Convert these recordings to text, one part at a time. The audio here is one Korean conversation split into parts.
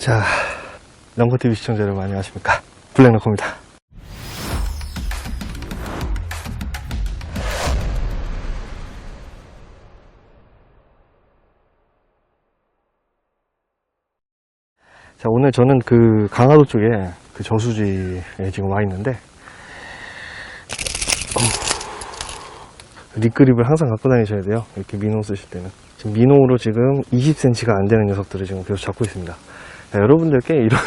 자, 런커TV 시청자 여러분 안녕하십니까. 블랙런커입니다. 자, 오늘 저는 그 강화도 쪽에 그 저수지에 지금 와 있는데, 립그립을 항상 갖고 다니셔야 돼요. 이렇게 민호 쓰실 때는. 지금 민호로 지금 20cm가 안 되는 녀석들을 지금 계속 잡고 있습니다. 자, 여러분들께 이런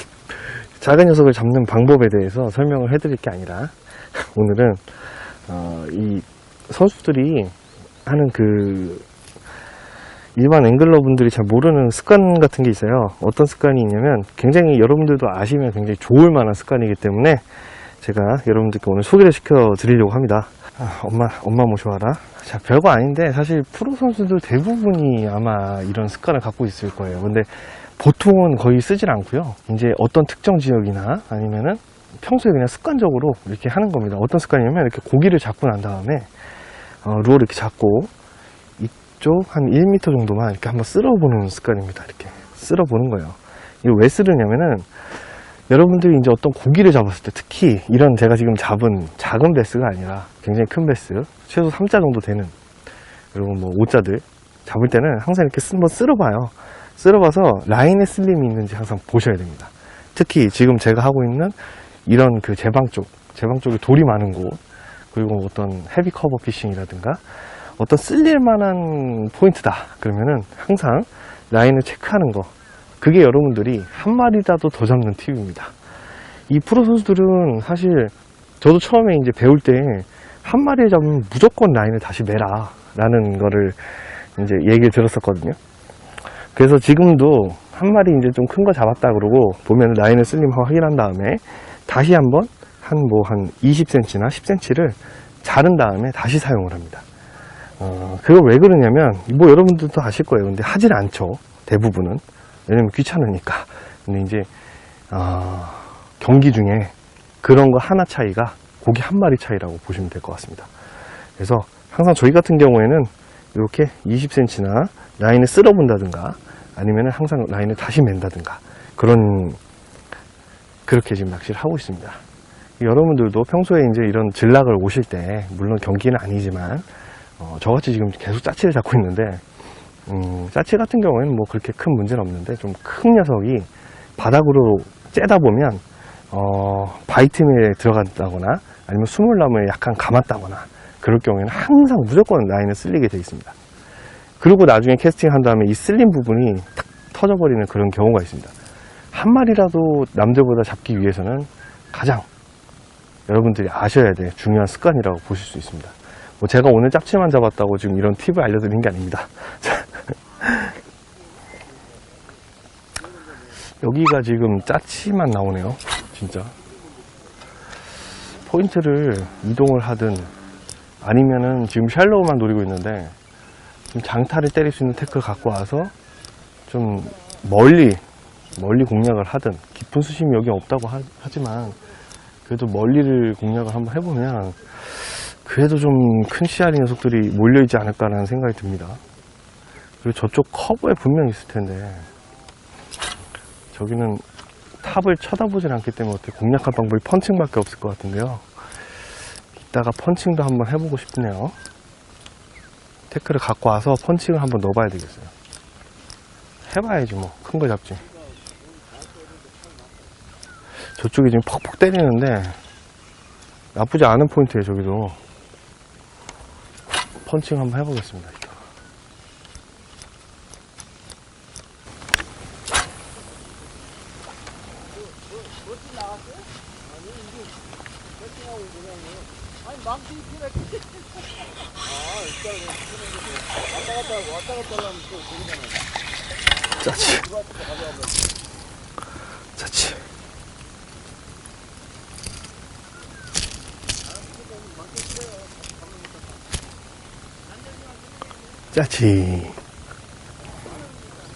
작은 녀석을 잡는 방법에 대해서 설명을 해드릴 게 아니라, 오늘은 이 선수들이 하는 그 일반 앵글러 분들이 잘 모르는 습관 같은 게 있어요. 어떤 습관이 있냐면, 굉장히 여러분들도 아시면 굉장히 좋을 만한 습관이기 때문에 제가 여러분들께 오늘 소개를 시켜 드리려고 합니다. 엄마 모셔와라. 자, 별거 아닌데 사실 프로 선수들 대부분이 아마 이런 습관을 갖고 있을 거예요. 근데 보통은 거의 쓰질 않고요. 이제 어떤 특정 지역이나 아니면은 평소에 그냥 습관적으로 이렇게 하는 겁니다. 어떤 습관이냐면, 이렇게 고기를 잡고 난 다음에 루어를 이렇게 잡고 이쪽 한 1m 정도만 이렇게 한번 쓸어보는 습관입니다. 이렇게 쓸어보는 거예요. 이거 왜 쓰느냐면은, 여러분들이 이제 어떤 고기를 잡았을 때, 특히 이런 제가 지금 잡은 작은 베스가 아니라 굉장히 큰 베스, 최소 3자 정도 되는, 그리고 뭐 5자들 잡을 때는 항상 이렇게 한번 쓸어봐요. 쓸어봐서 라인에 쓸림이 있는지 항상 보셔야 됩니다. 특히 지금 제가 하고 있는 이런 그 제방 쪽에 돌이 많은 곳, 그리고 어떤 헤비 커버 피싱이라든가 어떤 쓸릴만한 포인트다 그러면은 항상 라인을 체크하는 거, 그게 여러분들이 한 마리라도 더 잡는 팁입니다. 이 프로 선수들은 사실 저도 처음에 이제 배울 때 한 마리 잡으면 무조건 라인을 다시 매라 라는 거를 이제 얘기를 들었었거든요. 그래서 지금도 한 마리 이제 좀 큰 거 잡았다 그러고 보면 라인을 쓸림하고 확인한 다음에 다시 한번 한 20cm나 10cm를 자른 다음에 다시 사용을 합니다. 그걸 왜 그러냐면, 뭐 여러분들도 아실 거예요. 근데 하질 않죠, 대부분은. 왜냐면 귀찮으니까. 근데 이제 경기 중에 그런 거 하나 차이가 고기 한 마리 차이라고 보시면 될 것 같습니다. 그래서 항상 저희 같은 경우에는 이렇게 20cm나 라인을 쓸어본다든가 아니면 항상 라인을 다시 맨다든가 그렇게 지금 낚시를 하고 있습니다. 여러분들도 평소에 이제 이런 전락을 오실 때, 물론 경기는 아니지만 저같이 지금 계속 짜치를 잡고 있는데, 짜치 같은 경우에는 뭐 그렇게 큰 문제는 없는데, 좀 큰 녀석이 바닥으로 째다 보면 바이트밀에 들어간다거나 아니면 수물나무에 약간 감았다거나 그럴 경우에는 항상 무조건 라인을 쓸리게 되어 있습니다. 그리고 나중에 캐스팅 한 다음에 이 쓸린 부분이 탁 터져버리는 그런 경우가 있습니다. 한 마리라도 남들보다 잡기 위해서는 가장 여러분들이 아셔야 될 중요한 습관이라고 보실 수 있습니다. 뭐 제가 오늘 짭치만 잡았다고 지금 이런 팁을 알려드리는 게 아닙니다. 여기가 지금 짜치만 나오네요. 진짜 포인트를 이동을 하든 아니면은 지금 샬로우만 노리고 있는데, 좀 장타를 때릴 수 있는 태클 갖고 와서 좀 멀리 공략을 하든, 깊은 수심이 여기 없다고 하지만 그래도 멀리를 공략을 한번 해보면 그래도 좀 큰 씨알이 녀석들이 몰려있지 않을까라는 생각이 듭니다. 그리고 저쪽 커브에 분명히 있을 텐데, 저기는 탑을 쳐다보질 않기 때문에 어떻게 공략할 방법이 펀칭밖에 없을 것 같은데요. 이따가 펀칭도 한번 해보고 싶네요. 태클을 갖고 와서 펀칭을 한번 넣어봐야 되겠어요. 해봐야지 뭐, 큰 거 잡지. 저쪽이 지금 퍽퍽 때리는데 나쁘지 않은 포인트예요. 저기도 펀칭 한번 해보겠습니다. 이따가. 짜치. 짜치. 짜치.